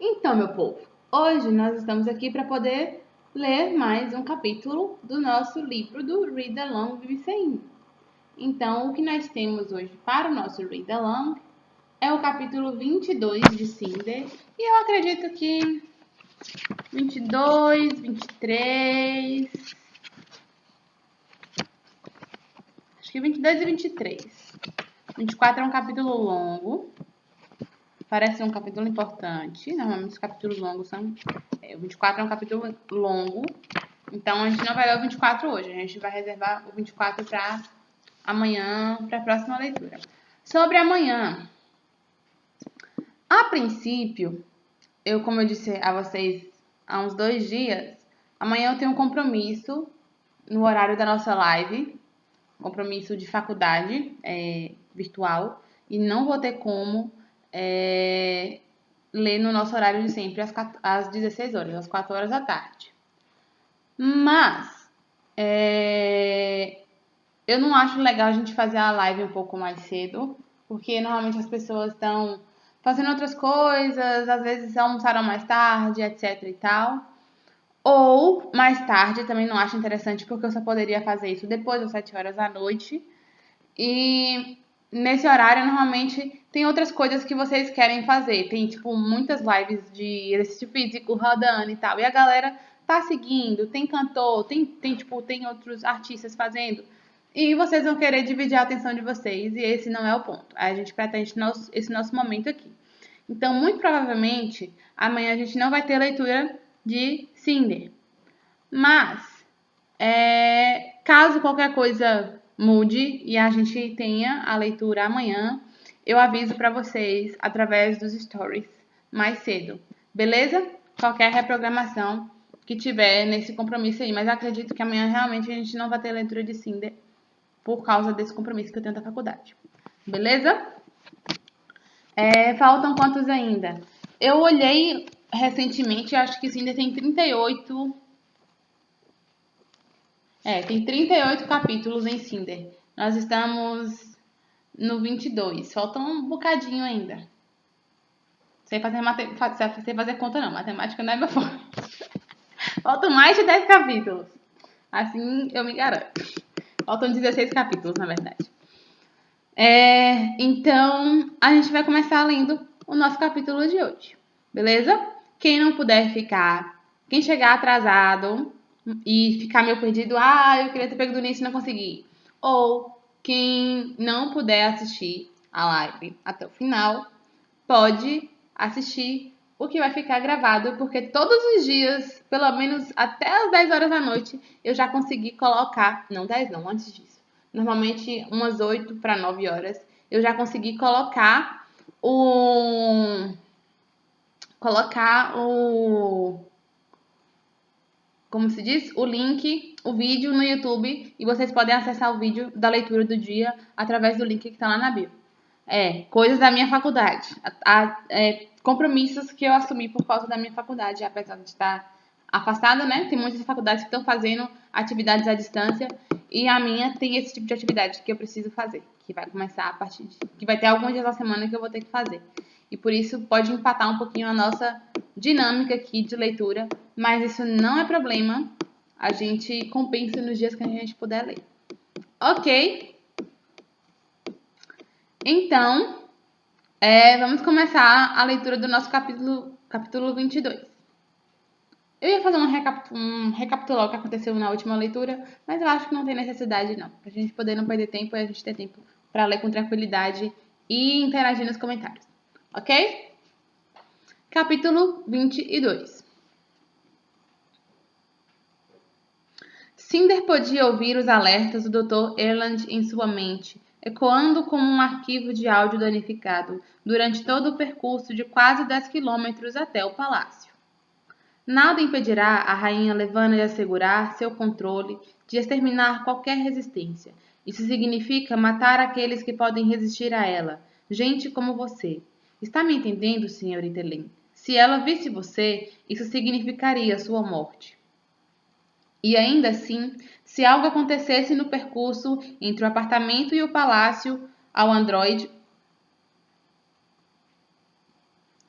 Então, meu povo, hoje nós estamos aqui para poder ler mais um capítulo do nosso livro do Read Along with Sain. Então, o que nós temos hoje para o nosso Read Along é o capítulo 22 de Cinder. E eu acredito que 22, 23... Acho que 22 e 23. 24 é um capítulo longo. Parece um capítulo importante. Normalmente os capítulos longos são... O 24 é um capítulo longo. Então, a gente não vai ler o 24 hoje. A gente vai reservar o 24 para amanhã, para a próxima leitura. Sobre amanhã. A princípio, como eu disse a vocês há uns 2 dias, amanhã eu tenho um compromisso no horário da nossa live. Compromisso de faculdade virtual. E não vou ter como ler no nosso horário de sempre, às 16 horas, às 4 horas da tarde. Mas, eu não acho legal a gente fazer a live um pouco mais cedo, porque normalmente as pessoas estão fazendo outras coisas, às vezes almoçaram mais tarde, etc e tal. Ou mais tarde, também não acho interessante, porque eu só poderia fazer isso depois das 7 horas da noite. E nesse horário, normalmente, tem outras coisas que vocês querem fazer. Tem, tipo, muitas lives de exercício físico rodando e tal. E a galera tá seguindo, tem cantor, tem outros artistas fazendo. E vocês vão querer dividir a atenção de vocês. E esse não é o ponto. A gente pretende esse nosso momento aqui. Então, muito provavelmente, amanhã a gente não vai ter leitura de Cinder. Mas, caso qualquer coisa mude e a gente tenha a leitura amanhã, eu aviso para vocês através dos stories mais cedo, beleza? Qualquer reprogramação que tiver nesse compromisso aí, mas eu acredito que amanhã realmente a gente não vai ter leitura de Cinder por causa desse compromisso que eu tenho da faculdade, beleza? Faltam quantos ainda? Eu olhei recentemente, acho que Cinder tem 38. Tem 38 capítulos em Cinder. Nós estamos no 22. Falta um bocadinho ainda. Sem fazer conta não. Matemática não é meu forte. Faltam mais de 10 capítulos. Assim eu me garanto. Faltam 16 capítulos, na verdade. Então, a gente vai começar lendo o nosso capítulo de hoje. Beleza? Quem não puder ficar... Quem chegar atrasado e ficar meio perdido, eu queria ter pego do início e não consegui. Ou quem não puder assistir a live até o final, pode assistir o que vai ficar gravado, porque todos os dias, pelo menos até as 10 horas da noite, eu já consegui colocar, não 10 não, antes disso, normalmente umas 8 para 9 horas, eu já consegui colocar como se diz? O link, o vídeo no YouTube, e vocês podem acessar o vídeo da leitura do dia através do link que está lá na bio. Coisas da minha faculdade. Compromissos que eu assumi por causa da minha faculdade, apesar de estar afastada, né? Tem muitas faculdades que estão fazendo atividades à distância, e a minha tem esse tipo de atividade que eu preciso fazer, que vai começar a partir de... que vai ter alguns dias da semana que eu vou ter que fazer. E por isso pode empatar um pouquinho a nossa dinâmica aqui de leitura, mas isso não é problema. A gente compensa nos dias que a gente puder ler. Ok? Então, vamos começar a leitura do nosso capítulo 22. Eu ia fazer um recapitular o que aconteceu na última leitura, mas eu acho que não tem necessidade não. Pra gente poder não perder tempo e a gente ter tempo para ler com tranquilidade e interagir nos comentários. Ok? Capítulo 22. Cinder podia ouvir os alertas do Dr. Erland em sua mente, ecoando como um arquivo de áudio danificado durante todo o percurso de quase 10 quilômetros até o palácio. Nada impedirá a rainha Levana de assegurar seu controle, de exterminar qualquer resistência. Isso significa matar aqueles que podem resistir a ela, gente como você. Está me entendendo, senhorita Elen? Se ela visse você, isso significaria sua morte. E ainda assim, se algo acontecesse no percurso entre o apartamento e o palácio, ao androide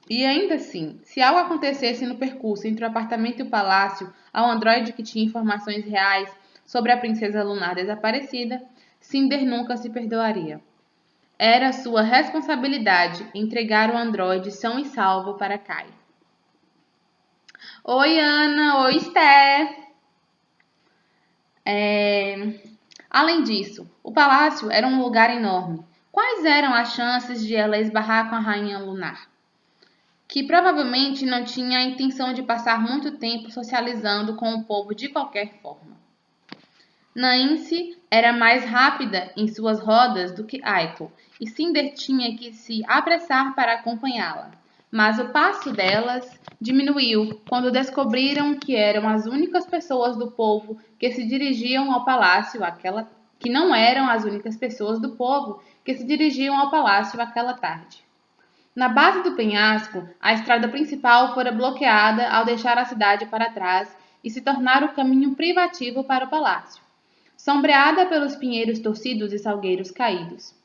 E ainda assim, se algo acontecesse no percurso entre o apartamento e o palácio ao androide que tinha informações reais sobre a princesa lunar desaparecida, Cinder nunca se perdoaria. Era sua responsabilidade entregar o androide são e salvo para Kai. Oi, Ana. Oi, Steph. Além disso, o palácio era um lugar enorme. Quais eram as chances de ela esbarrar com a rainha lunar? Que provavelmente não tinha a intenção de passar muito tempo socializando com o povo de qualquer forma. Nancy era mais rápida em suas rodas do que Aiko, e Cinder tinha que se apressar para acompanhá-la. Mas o passo delas diminuiu quando descobriram que eram as únicas pessoas do povo que se dirigiam ao palácio que não eram as únicas pessoas do povo que se dirigiam ao palácio aquela tarde. Na base do penhasco, a estrada principal fora bloqueada ao deixar a cidade para trás e se tornar o caminho privativo para o palácio, sombreada pelos pinheiros torcidos e salgueiros caídos.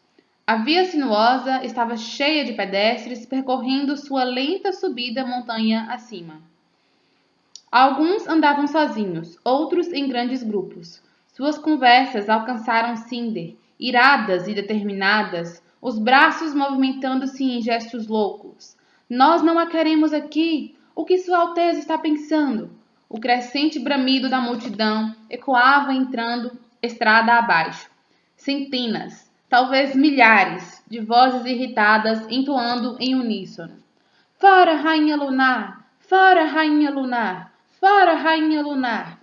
A via sinuosa estava cheia de pedestres percorrendo sua lenta subida montanha acima. Alguns andavam sozinhos, outros em grandes grupos. Suas conversas alcançaram Cinder, iradas e determinadas, os braços movimentando-se em gestos loucos. Nós não a queremos aqui. O que Sua Alteza está pensando? O crescente bramido da multidão ecoava entrando estrada abaixo. Centenas, talvez milhares, de vozes irritadas entoando em uníssono. Fora, Rainha Lunar! Fora, Rainha Lunar! Fora, Rainha Lunar!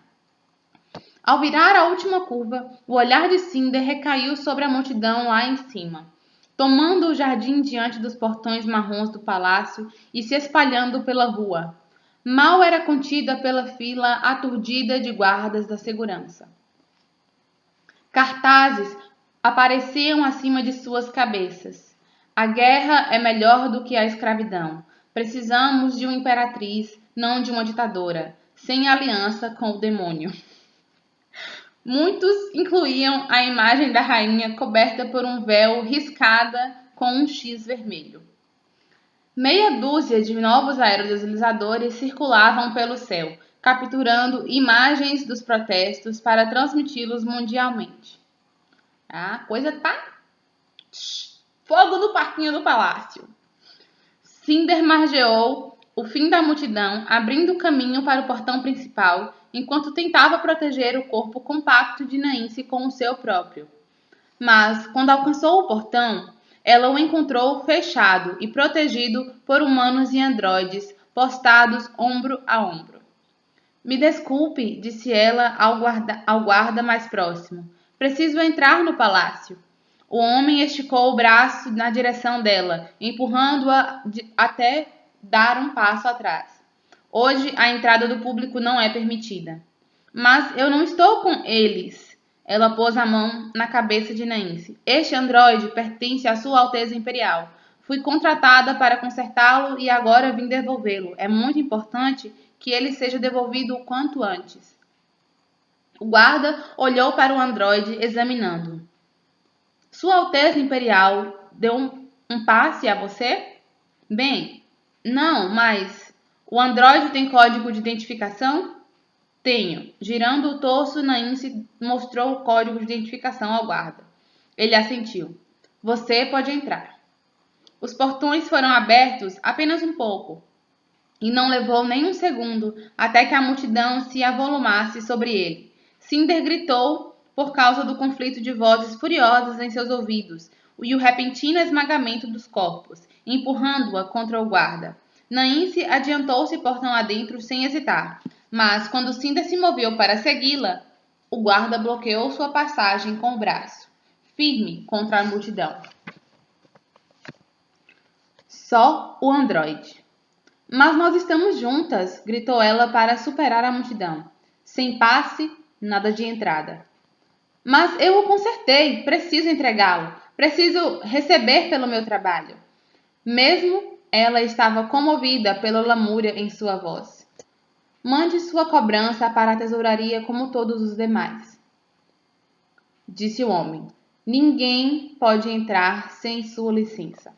Ao virar a última curva, o olhar de Cinder recaiu sobre a multidão lá em cima, tomando o jardim diante dos portões marrons do palácio e se espalhando pela rua. Mal era contida pela fila aturdida de guardas da segurança. Cartazes apareciam acima de suas cabeças. A guerra é melhor do que a escravidão. Precisamos de uma imperatriz, não de uma ditadora, sem aliança com o demônio. Muitos incluíam a imagem da rainha coberta por um véu riscada com um X vermelho. Meia dúzia de novos aerodeslizadores circulavam pelo céu, capturando imagens dos protestos para transmiti-los mundialmente. A coisa tá fogo no parquinho do palácio. Cinder margeou o fim da multidão, abrindo caminho para o portão principal, enquanto tentava proteger o corpo compacto de Nancy com o seu próprio. Mas, quando alcançou o portão, ela o encontrou fechado e protegido por humanos e androides, postados ombro a ombro. Me desculpe, disse ela ao guarda mais próximo. Preciso entrar no palácio. O homem esticou o braço na direção dela, empurrando-a até dar um passo atrás. Hoje a entrada do público não é permitida. Mas eu não estou com eles. Ela pôs a mão na cabeça de Nancy. Este androide pertence à Sua Alteza Imperial. Fui contratada para consertá-lo e agora vim devolvê-lo. É muito importante que ele seja devolvido o quanto antes. O guarda olhou para o androide, examinando-o. Sua Alteza Imperial deu um passe a você? Bem, não, mas o androide tem código de identificação? Tenho. Girando o torso, Nancy mostrou o código de identificação ao guarda. Ele assentiu. Você pode entrar. Os portões foram abertos apenas um pouco, e não levou nem um segundo até que a multidão se avolumasse sobre ele. Cinder gritou por causa do conflito de vozes furiosas em seus ouvidos e o repentino esmagamento dos corpos, empurrando-a contra o guarda. Nancy adiantou-se portão adentro sem hesitar, mas quando Cinder se moveu para segui-la, o guarda bloqueou sua passagem com o braço, firme contra a multidão. Só o androide. Mas nós estamos juntas, gritou ela para superar a multidão. Sem passe, nada de entrada. Mas eu o consertei, preciso entregá-lo. Preciso receber pelo meu trabalho. Mesmo ela estava comovida pela lamúria em sua voz. Mande sua cobrança para a tesouraria como todos os demais, disse o homem. Ninguém pode entrar sem sua licença.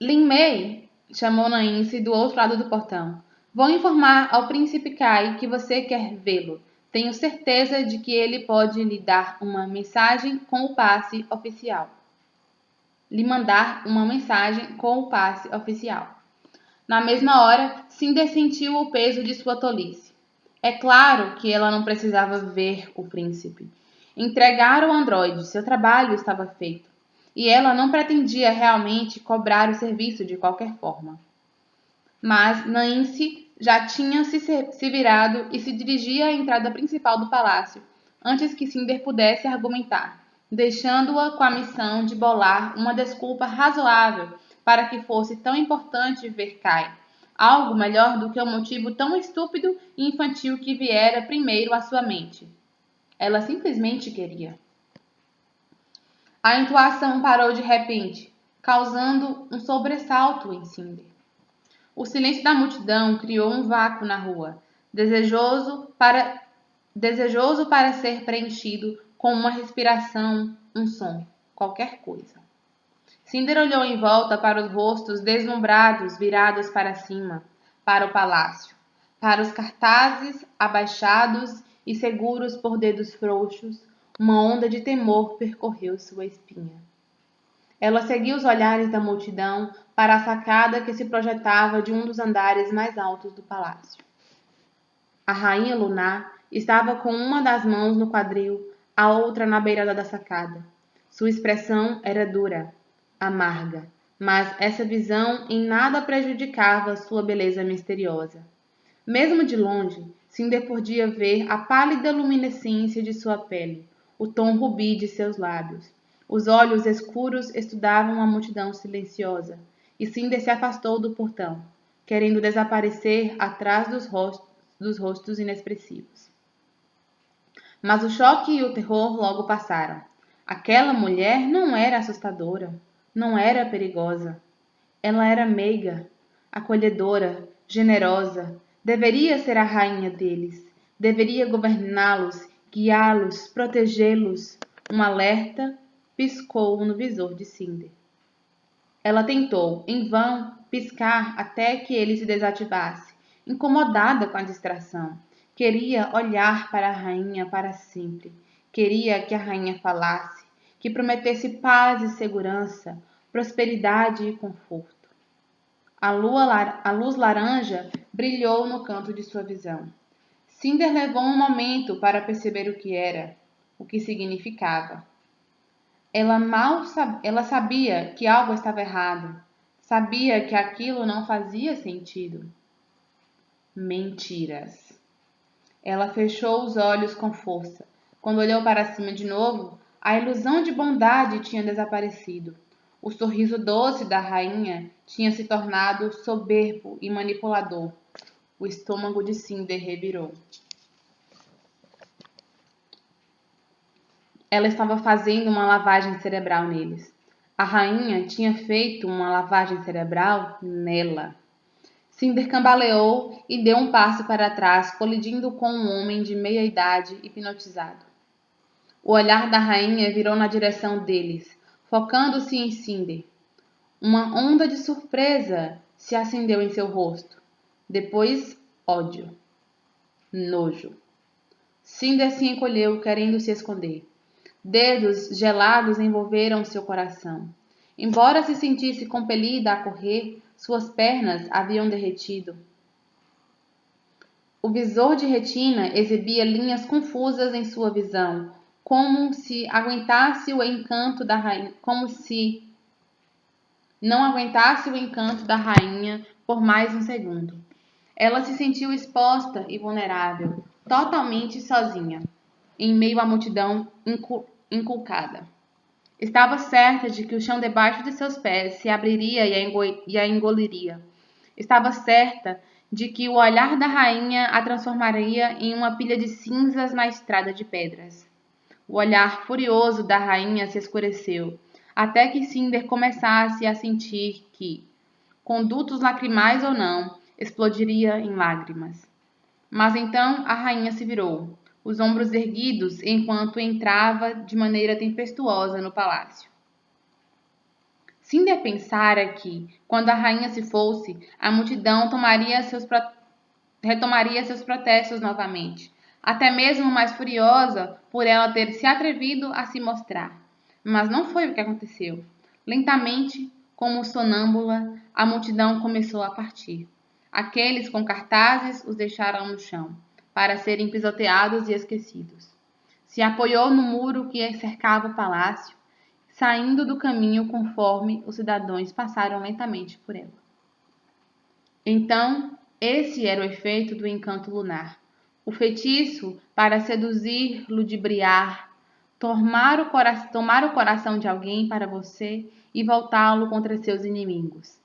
Lin Mei, chamou Naice do outro lado do portão. Vou informar ao príncipe Kai que você quer vê-lo. Tenho certeza de que ele pode lhe dar uma mensagem com o passe oficial. Lhe mandar uma mensagem com o passe oficial. Na mesma hora, Cinder sentiu o peso de sua tolice. É claro que ela não precisava ver o príncipe. Entregar o androide, seu trabalho estava feito. E ela não pretendia realmente cobrar o serviço de qualquer forma. Mas Naice já tinha se virado e se dirigia à entrada principal do palácio, antes que Cinder pudesse argumentar, deixando-a com a missão de bolar uma desculpa razoável para que fosse tão importante ver Kai. Algo melhor do que um motivo tão estúpido e infantil que viera primeiro à sua mente. Ela simplesmente queria. A entoação parou de repente, causando um sobressalto em Cinder. O silêncio da multidão criou um vácuo na rua, desejoso para ser preenchido com uma respiração, um som, qualquer coisa. Cinder olhou em volta para os rostos deslumbrados virados para cima, para o palácio, para os cartazes abaixados e seguros por dedos frouxos. Uma onda de temor percorreu sua espinha. Ela seguiu os olhares da multidão para a sacada que se projetava de um dos andares mais altos do palácio. A rainha lunar estava com uma das mãos no quadril, a outra na beirada da sacada. Sua expressão era dura, amarga, mas essa visão em nada prejudicava sua beleza misteriosa. Mesmo de longe, Cinder podia ver a pálida luminescência de sua pele, o tom rubi de seus lábios. Os olhos escuros estudavam a multidão silenciosa, e Cinder se afastou do portão, querendo desaparecer atrás dos rostos inexpressivos. Mas o choque e o terror logo passaram. Aquela mulher não era assustadora, não era perigosa. Ela era meiga, acolhedora, generosa. Deveria ser a rainha deles. Deveria governá-los, guiá-los, protegê-los. Um alerta piscou no visor de Cinder. Ela tentou, em vão, piscar até que ele se desativasse, incomodada com a distração. Queria olhar para a rainha para sempre. Queria que a rainha falasse, que prometesse paz e segurança, prosperidade e conforto. A luz laranja brilhou no canto de sua visão. Cinder levou um momento para perceber o que era, o que significava. Ela sabia que algo estava errado. Sabia que aquilo não fazia sentido. Mentiras. Ela fechou os olhos com força. Quando olhou para cima de novo, a ilusão de bondade tinha desaparecido. O sorriso doce da rainha tinha se tornado soberbo e manipulador. O estômago de Cinder revirou. Ela estava fazendo uma lavagem cerebral neles. A rainha tinha feito uma lavagem cerebral nela. Cinder cambaleou e deu um passo para trás, colidindo com um homem de meia idade hipnotizado. O olhar da rainha virou na direção deles, focando-se em Cinder. Uma onda de surpresa se acendeu em seu rosto. Depois, ódio. Nojo. Cinder se encolheu, querendo se esconder. Dedos gelados envolveram seu coração. Embora se sentisse compelida a correr, suas pernas haviam derretido. O visor de retina exibia linhas confusas em sua visão, como se aguentasse o encanto da rainha, como se não aguentasse o encanto da rainha por mais um segundo. Ela se sentiu exposta e vulnerável, totalmente sozinha, em meio à multidão inculcada. Estava certa de que o chão debaixo de seus pés se abriria e a engoliria. Estava certa de que o olhar da rainha a transformaria em uma pilha de cinzas na estrada de pedras. O olhar furioso da rainha se escureceu, até que Cinder começasse a sentir que, condutos lacrimais ou não, explodiria em lágrimas. Mas então a rainha se virou, os ombros erguidos enquanto entrava de maneira tempestuosa no palácio. Cinder pensara que, quando a rainha se fosse, a multidão retomaria seus protestos novamente, até mesmo mais furiosa por ela ter se atrevido a se mostrar. Mas não foi o que aconteceu. Lentamente, como sonâmbula, a multidão começou a partir. Aqueles com cartazes os deixaram no chão, para serem pisoteados e esquecidos. Se apoiou no muro que cercava o palácio, saindo do caminho conforme os cidadãos passaram lentamente por ela. Então, esse era o efeito do encanto lunar. O feitiço para seduzir, ludibriar, tomar o coração de alguém para você e voltá-lo contra seus inimigos.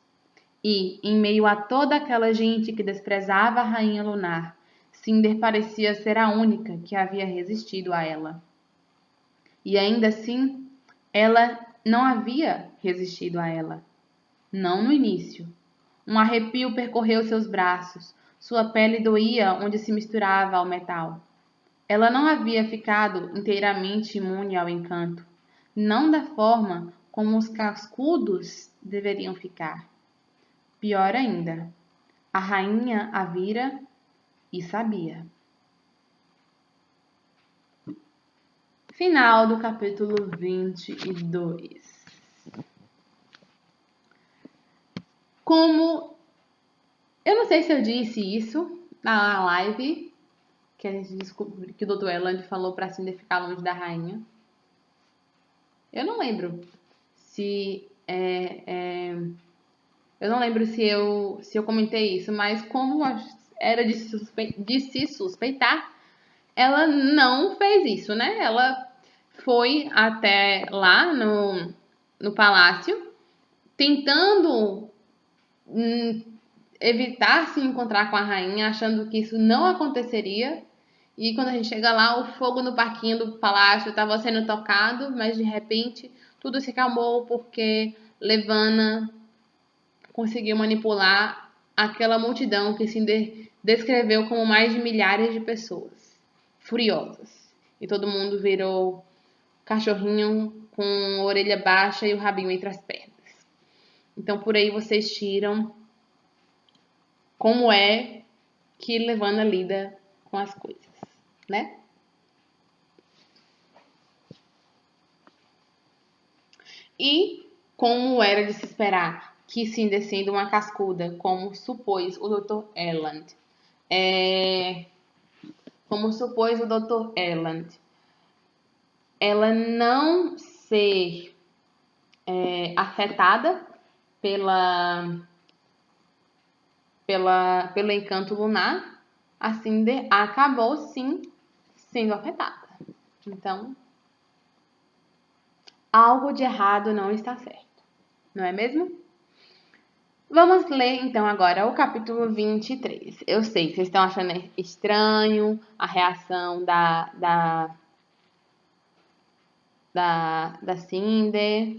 E, em meio a toda aquela gente que desprezava a rainha lunar, Cinder parecia ser a única que havia resistido a ela. E ainda assim, ela não havia resistido a ela. Não no início. Um arrepio percorreu seus braços. Sua pele doía onde se misturava ao metal. Ela não havia ficado inteiramente imune ao encanto. Não da forma como os cascudos deveriam ficar. Pior ainda, a rainha a vira e sabia. Final do capítulo 22. Como eu não sei se eu disse isso na live que a gente descobriu que o Dr. Elland falou para Cinder ficar longe da rainha. Eu não lembro se eu não lembro se eu comentei isso, mas como era de se suspeitar, ela não fez isso, né? Ela foi até lá no palácio, tentando evitar se encontrar com a rainha, achando que isso não aconteceria. E quando a gente chega lá, o fogo no parquinho do palácio estava sendo tocado, mas de repente tudo se acalmou porque Levana conseguiu manipular aquela multidão que se descreveu como mais de milhares de pessoas furiosas. E todo mundo virou cachorrinho com a orelha baixa e o rabinho entre as pernas. Então por aí vocês tiram como é que Levana lida com as coisas, né? E como era de se esperar que Cinder sendo uma cascuda, como supôs o Dr. Elland, ela não ser afetada pelo encanto lunar, a Cinder acabou sim sendo afetada. Então, algo de errado não está certo, não é mesmo? Vamos ler então agora o capítulo 23. Eu sei que vocês estão achando estranho a reação da Cinder.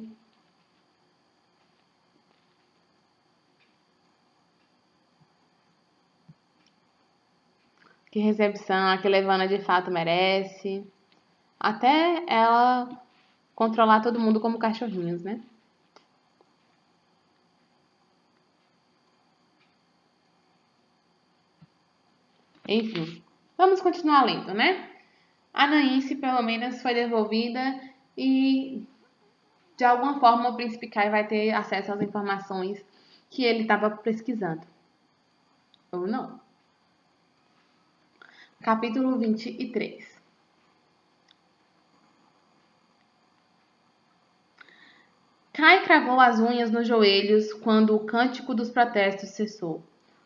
Que recepção a que Levana de fato merece. Até ela controlar todo mundo como cachorrinhos, né? Enfim, vamos continuar lendo, né? A Anaíse, pelo menos, foi devolvida e, de alguma forma, o Príncipe Kai vai ter acesso às informações que ele estava pesquisando. Ou não. Capítulo 23. Kai cravou as unhas nos joelhos quando o cântico dos protestos cessou.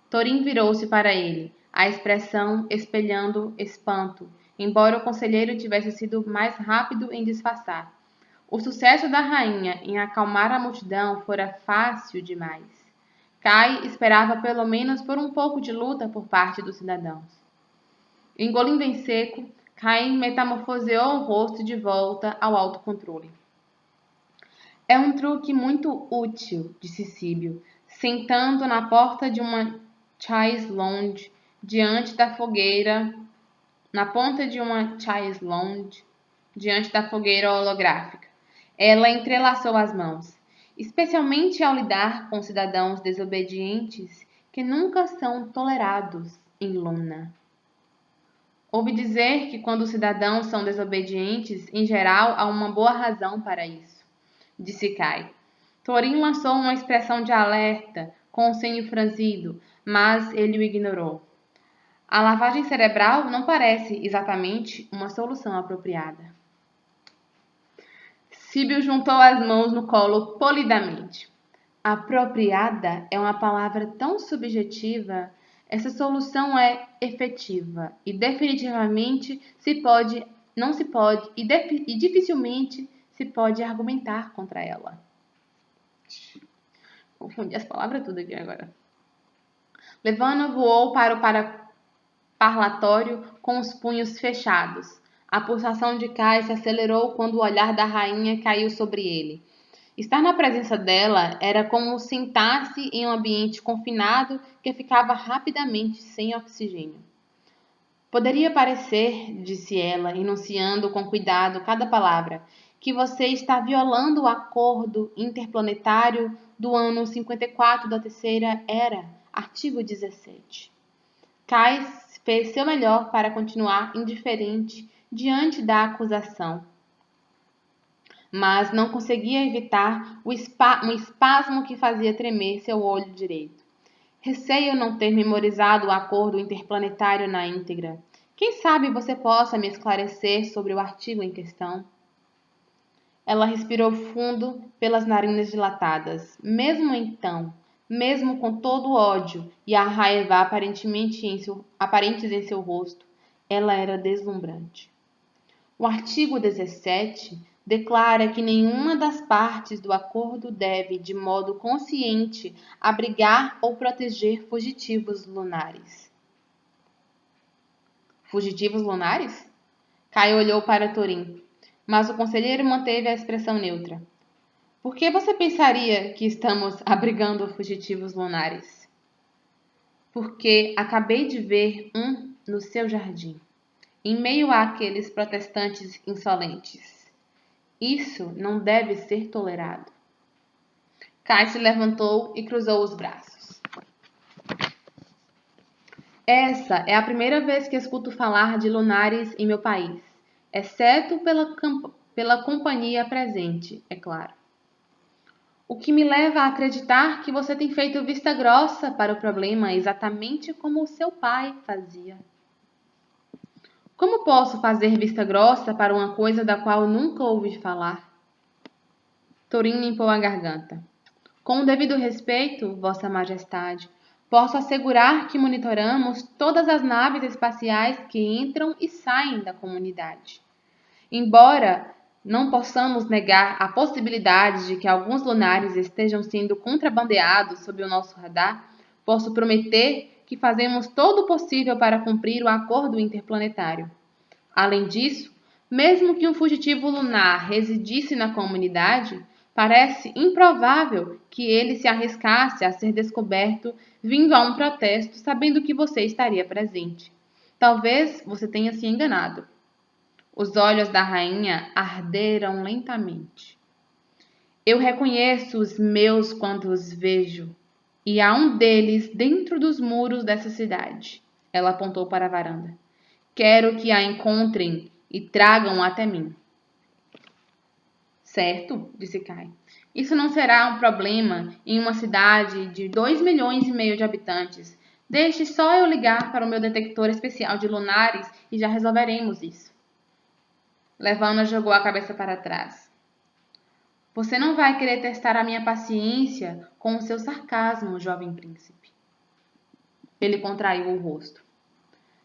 Thorin virou-se para ele, a expressão espelhando espanto, embora o conselheiro tivesse sido mais rápido em disfarçar. O sucesso da rainha em acalmar a multidão fora fácil demais. Kai esperava pelo menos por um pouco de luta por parte dos cidadãos. Engolindo em seco, Kai metamorfoseou o rosto de volta ao autocontrole. É um truque muito útil, disse Síbio, sentando na porta de uma chaise lounge diante da fogueira, na ponta de uma chaise lounge diante da fogueira holográfica. Ela entrelaçou as mãos. especialmente ao lidar com cidadãos desobedientes que nunca são tolerados em Luna. Ouvi dizer que quando os cidadãos são desobedientes, em geral, há uma boa razão para isso, disse Kai. Thorin lançou uma expressão de alerta, com o senho franzido, mas ele o ignorou. A lavagem cerebral não parece exatamente uma solução apropriada. Síbio juntou as mãos no colo polidamente. Apropriada é uma palavra tão subjetiva. Essa solução é efetiva e definitivamente não se pode e dificilmente se pode argumentar contra ela. Confundi as palavras tudo aqui agora. Levana voou para o parlatório com os punhos fechados. A pulsação de Kai se acelerou quando o olhar da rainha caiu sobre ele. Estar na presença dela era como sentar-se em um ambiente confinado que ficava rapidamente sem oxigênio. Poderia parecer, disse ela, enunciando com cuidado cada palavra, que você está violando o acordo interplanetário do ano 54 da Terceira Era, artigo 17. Kai fez seu melhor para continuar indiferente diante da acusação, mas não conseguia evitar um espasmo que fazia tremer seu olho direito. Receio não ter memorizado o acordo interplanetário na íntegra. Quem sabe você possa me esclarecer sobre o artigo em questão? Ela respirou fundo pelas narinas dilatadas. Mesmo então, mesmo com todo o ódio e a raiva aparentes em seu rosto, ela era deslumbrante. O artigo 17 declara que nenhuma das partes do acordo deve, de modo consciente, abrigar ou proteger fugitivos lunares. Fugitivos lunares? Kai olhou para Thorin, mas o conselheiro manteve a expressão neutra. Por que você pensaria que estamos abrigando fugitivos lunares? Porque acabei de ver um no seu jardim, em meio àqueles protestantes insolentes. Isso não deve ser tolerado. Kai se levantou e cruzou os braços. Essa é a primeira vez que escuto falar de lunares em meu país, exceto pela companhia presente, é claro. O que me leva a acreditar que você tem feito vista grossa para o problema exatamente como o seu pai fazia. Como posso fazer vista grossa para uma coisa da qual nunca ouvi falar? Thorin limpou a garganta. Com o devido respeito, Vossa Majestade, posso assegurar que monitoramos todas as naves espaciais que entram e saem da comunidade. Embora não possamos negar a possibilidade de que alguns lunares estejam sendo contrabandeados sob o nosso radar, posso prometer que fazemos todo o possível para cumprir o acordo interplanetário. Além disso, mesmo que um fugitivo lunar residisse na comunidade, parece improvável que ele se arriscasse a ser descoberto vindo a um protesto sabendo que você estaria presente. Talvez você tenha se enganado. Os olhos da rainha arderam lentamente. Eu reconheço os meus quando os vejo, e há um deles dentro dos muros dessa cidade. Ela apontou para a varanda. Quero que a encontrem e tragam até mim. Certo, disse Kai. Isso não será um problema em uma cidade de 2,5 milhões de habitantes. Deixe só eu ligar para o meu detector especial de lunares e já resolveremos isso. Levana jogou a cabeça para trás. Você não vai querer testar a minha paciência com o seu sarcasmo, jovem príncipe. Ele contraiu o rosto.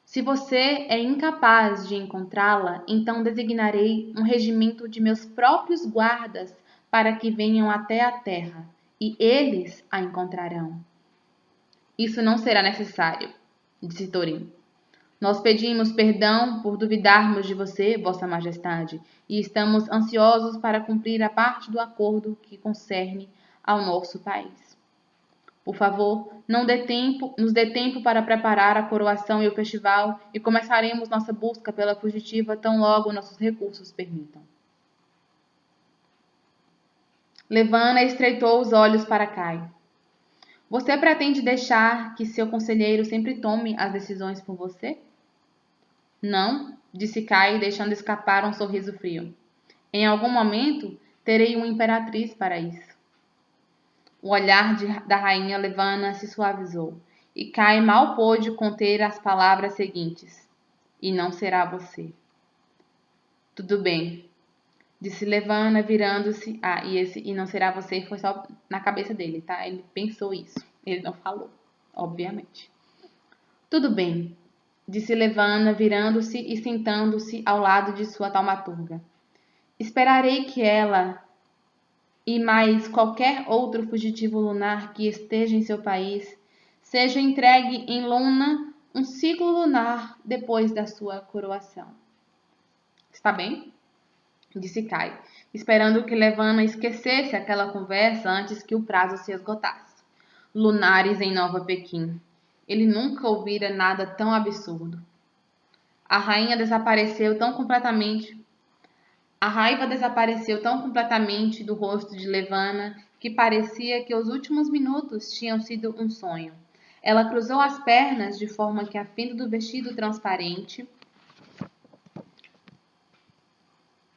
Se você é incapaz de encontrá-la, então designarei um regimento de meus próprios guardas para que venham até a terra, e eles a encontrarão. Isso não será necessário, disse Thorin. Nós pedimos perdão por duvidarmos de você, Vossa Majestade, e estamos ansiosos para cumprir a parte do acordo que concerne ao nosso país. Por favor, nos dê tempo para preparar a coroação e o festival e começaremos nossa busca pela fugitiva tão logo nossos recursos permitam. Levana estreitou os olhos para Kai. Você pretende deixar que seu conselheiro sempre tome as decisões por você? Não, disse Kai, deixando escapar um sorriso frio. Em algum momento, terei uma imperatriz para isso. O olhar da rainha Levana se suavizou, e Kai mal pôde conter as palavras seguintes. E não será você. Tudo bem, disse Levana, virando-se. E não será você foi só na cabeça dele, tá? Ele pensou isso. Ele não falou, obviamente. Tudo bem, disse Levana, virando-se e sentando-se ao lado de sua taumaturga. Esperarei que ela e mais qualquer outro fugitivo lunar que esteja em seu país seja entregue em Luna um ciclo lunar depois da sua coroação. Está bem? Disse Kai, esperando que Levana esquecesse aquela conversa antes que o prazo se esgotasse. Lunares em Nova Pequim. Ele nunca ouvira nada tão absurdo. A rainha desapareceu tão completamente. A raiva desapareceu tão completamente do rosto de Levana que parecia que os últimos minutos tinham sido um sonho. Ela cruzou as pernas de forma que a fenda do vestido transparente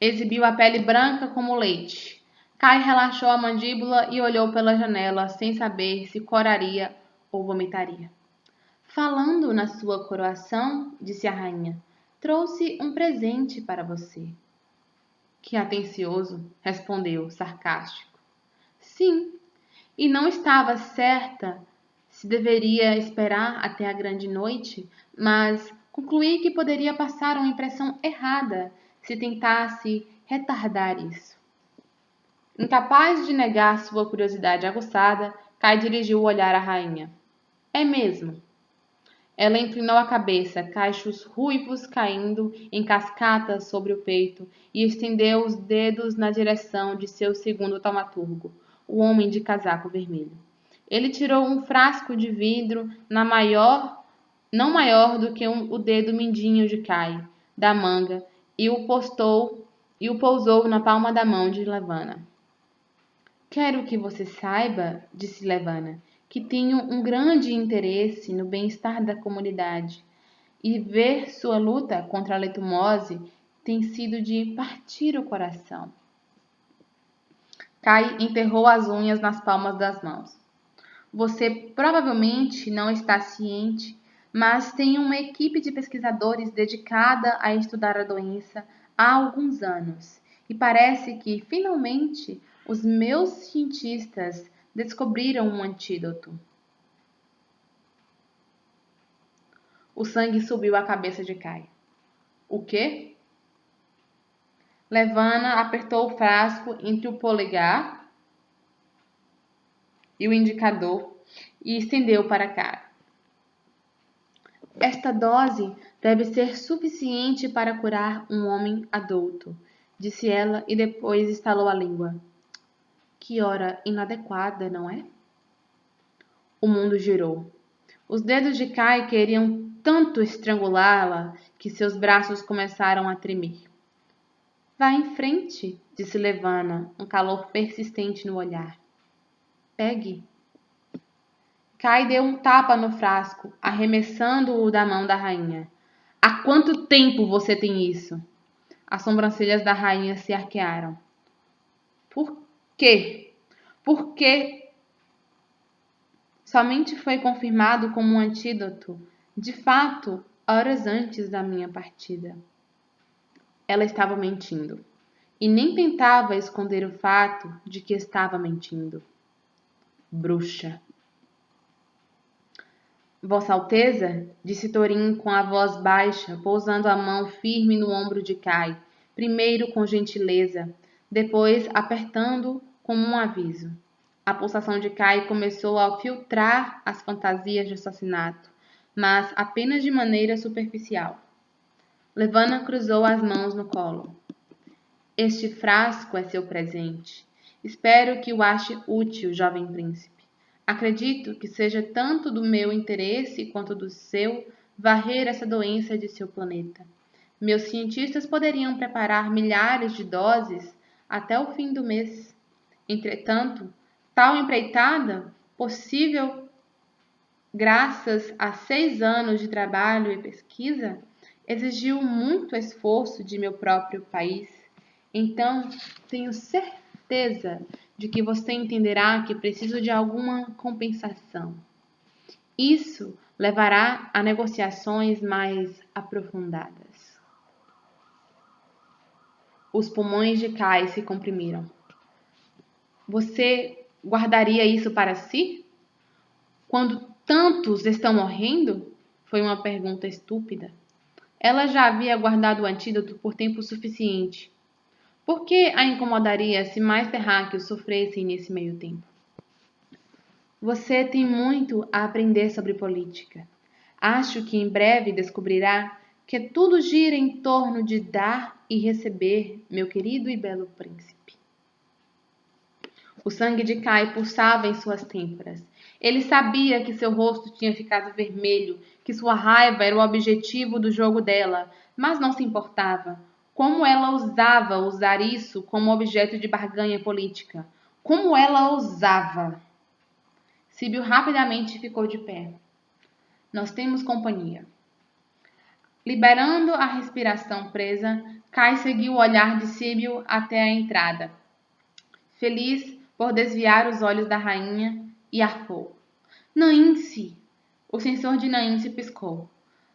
exibiu a pele branca como leite. Kai relaxou a mandíbula e olhou pela janela sem saber se coraria ou vomitaria. Falando na sua coroação, disse a rainha, trouxe um presente para você. Que atencioso, respondeu, sarcástico. Sim, e não estava certa se deveria esperar até a grande noite, mas concluí que poderia passar uma impressão errada se tentasse retardar isso. Incapaz de negar sua curiosidade aguçada, Kai dirigiu o olhar à rainha. É mesmo? Ela inclinou a cabeça, cachos ruivos caindo em cascatas sobre o peito, e estendeu os dedos na direção de seu segundo taumaturgo, o homem de casaco vermelho. Ele tirou um frasco de vidro não maior do que o dedo mindinho de Kai, da manga, e o pousou na palma da mão de Levana. Quero que você saiba, disse Levana, que tenho um grande interesse no bem-estar da comunidade, e ver sua luta contra a letumose tem sido de partir o coração. Kai enterrou as unhas nas palmas das mãos. Você provavelmente não está ciente, mas tem uma equipe de pesquisadores dedicada a estudar a doença há alguns anos, e parece que, finalmente, os meus cientistas descobriram um antídoto. O sangue subiu à cabeça de Kai. O quê? Levana apertou o frasco entre o polegar e o indicador e estendeu para Kai. Esta dose deve ser suficiente para curar um homem adulto, disse ela e depois estalou a língua. Que hora inadequada, não é? O mundo girou. Os dedos de Kai queriam tanto estrangulá-la que seus braços começaram a tremer. Vá em frente, disse Levana, um calor persistente no olhar. Pegue. Kai deu um tapa no frasco, arremessando-o da mão da rainha. Há quanto tempo você tem isso? As sobrancelhas da rainha se arquearam. Por quê? Porque somente foi confirmado como um antídoto, de fato, horas antes da minha partida. Ela estava mentindo, e nem tentava esconder o fato de que estava mentindo. Bruxa. Vossa Alteza, disse Thorin com a voz baixa, pousando a mão firme no ombro de Kai, primeiro com gentileza, depois apertando como um aviso. A pulsação de Kai começou a filtrar as fantasias de assassinato, mas apenas de maneira superficial. Levana cruzou as mãos no colo. Este frasco é seu presente. Espero que o ache útil, jovem príncipe. Acredito que seja tanto do meu interesse quanto do seu varrer essa doença de seu planeta. Meus cientistas poderiam preparar milhares de doses até o fim do mês. Entretanto, tal empreitada, possível graças a 6 anos de trabalho e pesquisa, exigiu muito esforço de meu próprio país. Então, tenho certeza de que você entenderá que preciso de alguma compensação. Isso levará a negociações mais aprofundadas. Os pulmões de Kai se comprimiram. Você guardaria isso para si? Quando tantos estão morrendo? Foi uma pergunta estúpida. Ela já havia guardado o antídoto por tempo suficiente. Por que a incomodaria se mais terráqueos sofressem nesse meio tempo? Você tem muito a aprender sobre política. Acho que em breve descobrirá que tudo gira em torno de dar e receber, meu querido e belo príncipe. O sangue de Kai pulsava em suas têmporas. Ele sabia que seu rosto tinha ficado vermelho, que sua raiva era o objetivo do jogo dela, mas não se importava. Como ela ousava usar isso como objeto de barganha política? Como ela ousava? Síbio rapidamente ficou de pé. Nós temos companhia. Liberando a respiração presa, Kai seguiu o olhar de Síbio até a entrada. Feliz por desviar os olhos da rainha, e arfou. Naince! O sensor de Naince piscou.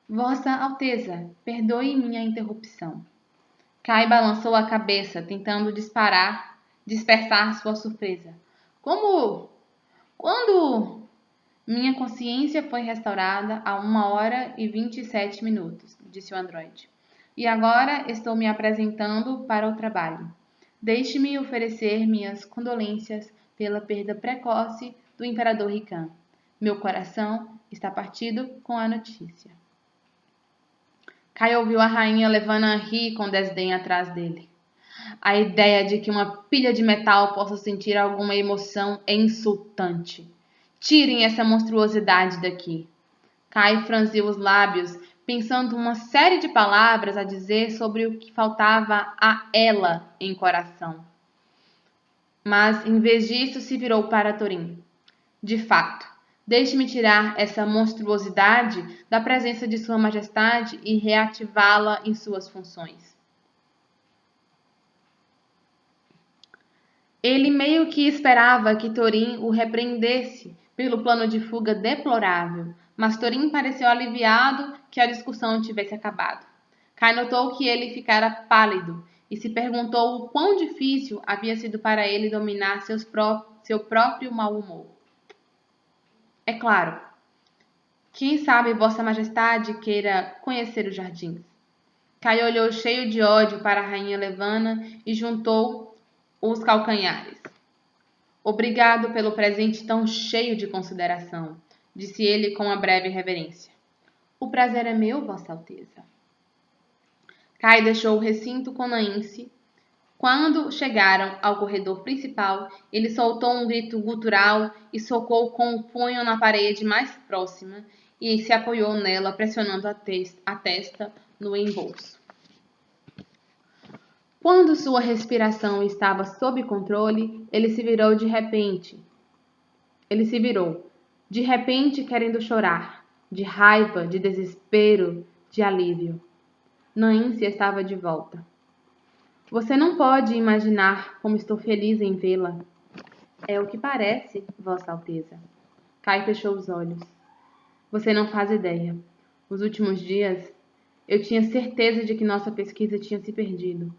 Vossa Alteza, perdoe minha interrupção. Kai balançou a cabeça, tentando dispersar sua surpresa. Como? Quando? Minha consciência foi restaurada há 1h27, disse o androide. E agora estou me apresentando para o trabalho. Deixe-me oferecer minhas condolências pela perda precoce do Imperador Rican. Meu coração está partido com a notícia. Kai ouviu a rainha Levana rir com desdém atrás dele. A ideia de que uma pilha de metal possa sentir alguma emoção é insultante. Tirem essa monstruosidade daqui. Kai franziu os lábios, pensando uma série de palavras a dizer sobre o que faltava a ela em coração. Mas, em vez disso, se virou para Thorin. De fato, deixe-me tirar essa monstruosidade da presença de Sua Majestade e reativá-la em suas funções. Ele meio que esperava que Thorin o repreendesse pelo plano de fuga deplorável, mas Thorin pareceu aliviado que a discussão tivesse acabado. Kai notou que ele ficara pálido e se perguntou o quão difícil havia sido para ele dominar seu próprio mau humor. É claro. Quem sabe Vossa Majestade queira conhecer os jardins. Kai olhou cheio de ódio para a rainha Levana e juntou os calcanhares. Obrigado pelo presente tão cheio de consideração, disse ele com uma breve reverência. O prazer é meu, Vossa Alteza. Kai deixou o recinto com Naince. Quando chegaram ao corredor principal, ele soltou um grito gutural e socou com o punho na parede mais próxima e se apoiou nela, pressionando a testa no embolso. Quando sua respiração estava sob controle, ele se virou, de repente querendo chorar, de raiva, de desespero, de alívio. Naince estava de volta. Você não pode imaginar como estou feliz em vê-la. É o que parece, Vossa Alteza. Kai fechou os olhos. Você não faz ideia. Os últimos dias, eu tinha certeza de que nossa pesquisa tinha se perdido.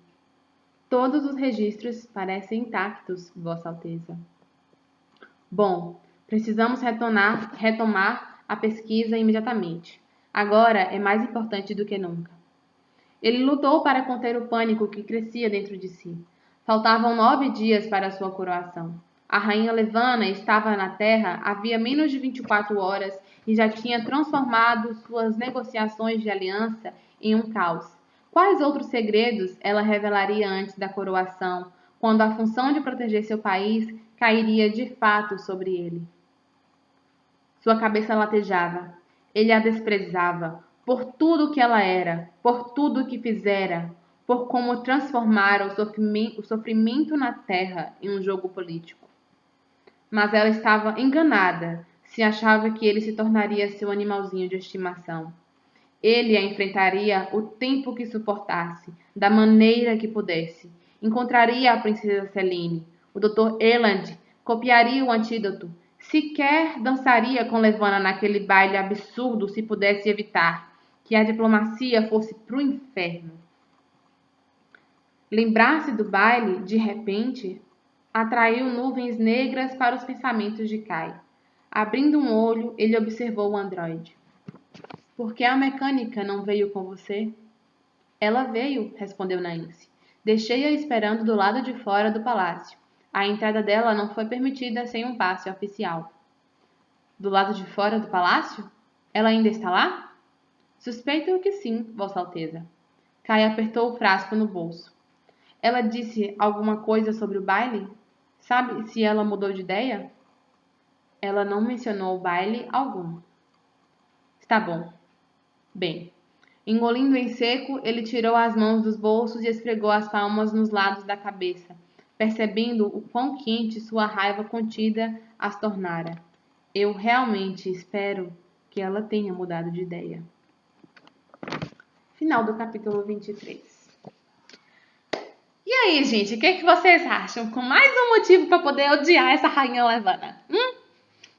Todos os registros parecem intactos, Vossa Alteza. Bom, precisamos retomar a pesquisa imediatamente. Agora é mais importante do que nunca. Ele lutou para conter o pânico que crescia dentro de si. Faltavam 9 dias para sua coroação. A rainha Levana estava na Terra havia menos de 24 horas e já tinha transformado suas negociações de aliança em um caos. Quais outros segredos ela revelaria antes da coroação, quando a função de proteger seu país cairia de fato sobre ele? Sua cabeça latejava. Ele a desprezava por tudo que ela era, por tudo que fizera. por como transformara o sofrimento na terra em um jogo político. Mas ela estava enganada se achava que ele se tornaria seu animalzinho de estimação. Ele a enfrentaria o tempo que suportasse, da maneira que pudesse. Encontraria a princesa Celine. O Dr. Eland copiaria o antídoto. Sequer dançaria com Levana naquele baile absurdo se pudesse evitar que a diplomacia fosse pro inferno. Lembrar-se do baile, de repente, atraiu nuvens negras para os pensamentos de Kai. Abrindo um olho, ele observou o androide. Por que a mecânica não veio com você? Ela veio, respondeu Nancy. Deixei-a esperando do lado de fora do palácio. A entrada dela não foi permitida sem um passe oficial. Do lado de fora do palácio? Ela ainda está lá? Suspeito que sim, Vossa Alteza. Kai apertou o frasco no bolso. Ela disse alguma coisa sobre o baile? Sabe se ela mudou de ideia? Ela não mencionou baile algum. Está bom. Bem, engolindo em seco, ele tirou as mãos dos bolsos e esfregou as palmas nos lados da cabeça, percebendo o quão quente sua raiva contida as tornara. Eu realmente espero que ela tenha mudado de ideia. Final do capítulo 23. E aí, gente, o que vocês acham? Com mais um motivo para poder odiar essa rainha Levana.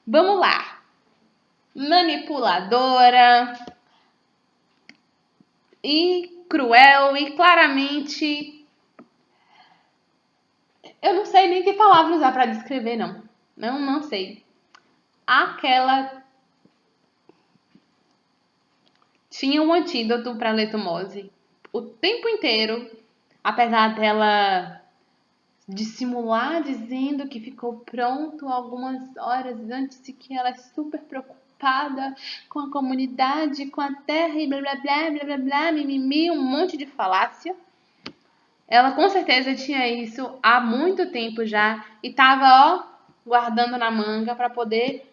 Vamos lá. Manipuladora e cruel e claramente... Eu não sei nem que palavra usar para descrever, não. Não sei. Aquela... Tinha um antídoto para letomose. O tempo inteiro, apesar dela dissimular dizendo que ficou pronto algumas horas antes e que ela é super preocupada com a comunidade, com a terra e blá blá blá blá blá blá, mimimi, um monte de falácia. Ela com certeza tinha isso há muito tempo já e tava, guardando na manga para poder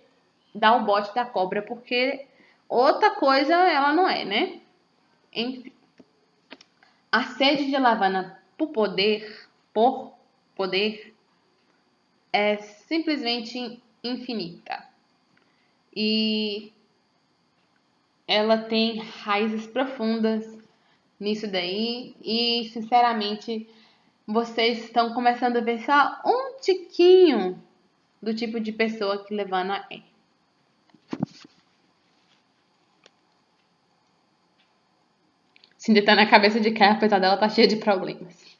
dar o bote da cobra, porque outra coisa ela não é, né? Enfim. A sede de Lavana por poder, é simplesmente infinita. E ela tem raízes profundas nisso daí. E, sinceramente, vocês estão começando a ver só um tiquinho do tipo de pessoa que Levana é. Cinder tá na cabeça de Kai, apesar dela tá cheia de problemas.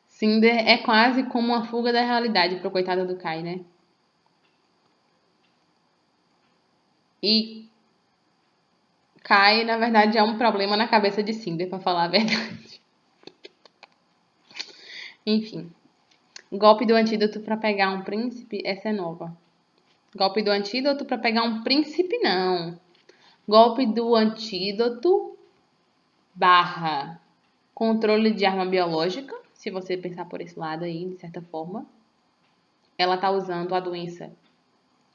Cinder é quase como uma fuga da realidade pro coitado do Kai, né? E Kai, na verdade, é um problema na cabeça de Cinder, pra falar a verdade. Enfim. Golpe do antídoto pra pegar um príncipe, essa é nova. Golpe do antídoto pra pegar um príncipe, não. Golpe do antídoto barra controle de arma biológica, se você pensar por esse lado aí, de certa forma. Ela tá usando a doença,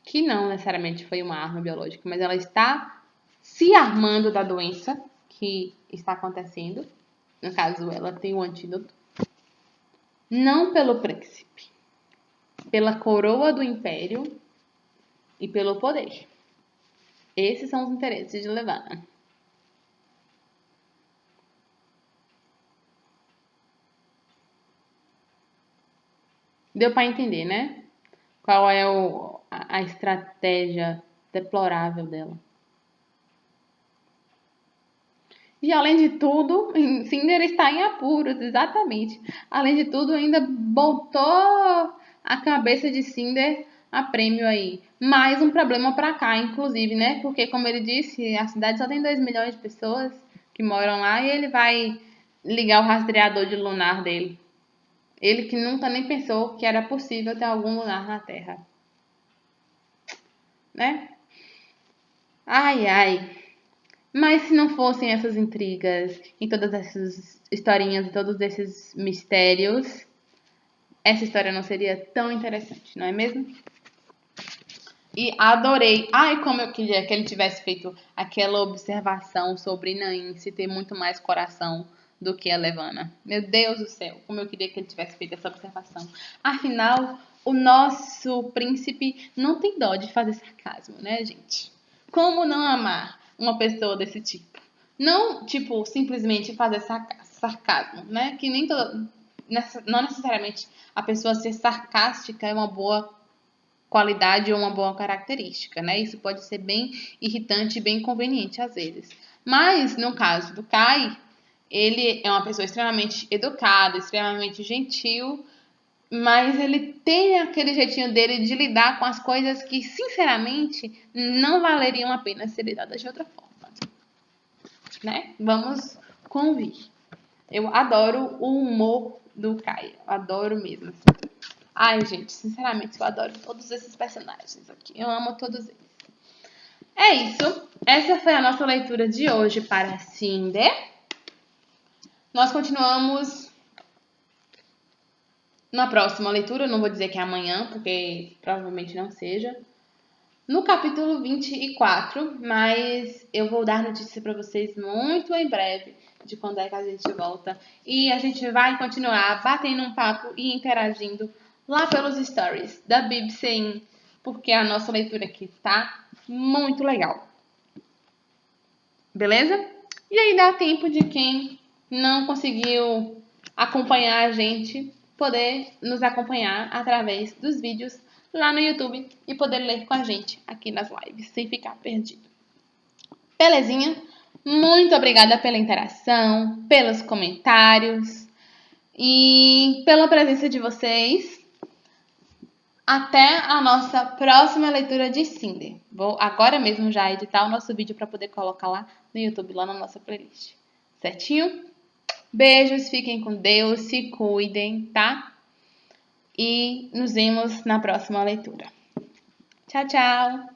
que não necessariamente foi uma arma biológica, mas ela está se armando da doença que está acontecendo. No caso, ela tem o antídoto. Não pelo príncipe, pela coroa do império e pelo poder. Esses são os interesses de Levana. Deu para entender, né? Qual é a estratégia deplorável dela. E além de tudo, Cinder está em apuros, exatamente. Além de tudo, ainda botou a cabeça de Cinder a prêmio aí. Mais um problema para cá, inclusive, né? Porque, como ele disse, a cidade só tem 2 milhões de pessoas que moram lá e ele vai ligar o rastreador de lunar dele. Ele que nunca nem pensou que era possível ter algum lunar na Terra. Né? Ai, ai. Mas se não fossem essas intrigas e todas essas historinhas e todos esses mistérios, essa história não seria tão interessante, não é mesmo? E adorei. Ai, como eu queria que ele tivesse feito aquela observação sobre Nancy ter muito mais coração do que a Levana. Meu Deus do céu, como eu queria que ele tivesse feito essa observação. Afinal, o nosso príncipe não tem dó de fazer sarcasmo, né, gente? Como não amar uma pessoa desse tipo? Não, tipo, simplesmente fazer sarcasmo, né? Que nem todo, não necessariamente a pessoa ser sarcástica é uma boa qualidade ou uma boa característica, né? Isso pode ser bem irritante e bem inconveniente às vezes. Mas, no caso do Kai, ele é uma pessoa extremamente educada, extremamente gentil, mas ele tem aquele jeitinho dele de lidar com as coisas que, sinceramente, não valeriam a pena ser lidadas de outra forma, né? Vamos convir. Eu adoro o humor do Kai, adoro mesmo. Ai, gente, sinceramente, eu adoro todos esses personagens aqui. Eu amo todos eles. É isso. Essa foi a nossa leitura de hoje para Cinder. Nós continuamos na próxima leitura. Não vou dizer que é amanhã, porque provavelmente não seja. No capítulo 24, mas eu vou dar notícia para vocês muito em breve de quando é que a gente volta. E a gente vai continuar batendo um papo e interagindo lá pelos stories da Bibsen, porque a nossa leitura aqui tá muito legal. Beleza? E aí dá tempo de quem não conseguiu acompanhar a gente poder nos acompanhar através dos vídeos lá no YouTube e poder ler com a gente aqui nas lives, sem ficar perdido. Belezinha? Muito obrigada pela interação, pelos comentários e pela presença de vocês. Até a nossa próxima leitura de Cinder. Vou agora mesmo já editar o nosso vídeo para poder colocar lá no YouTube, lá na nossa playlist. Certinho? Beijos, fiquem com Deus, se cuidem, tá? E nos vemos na próxima leitura. Tchau, tchau!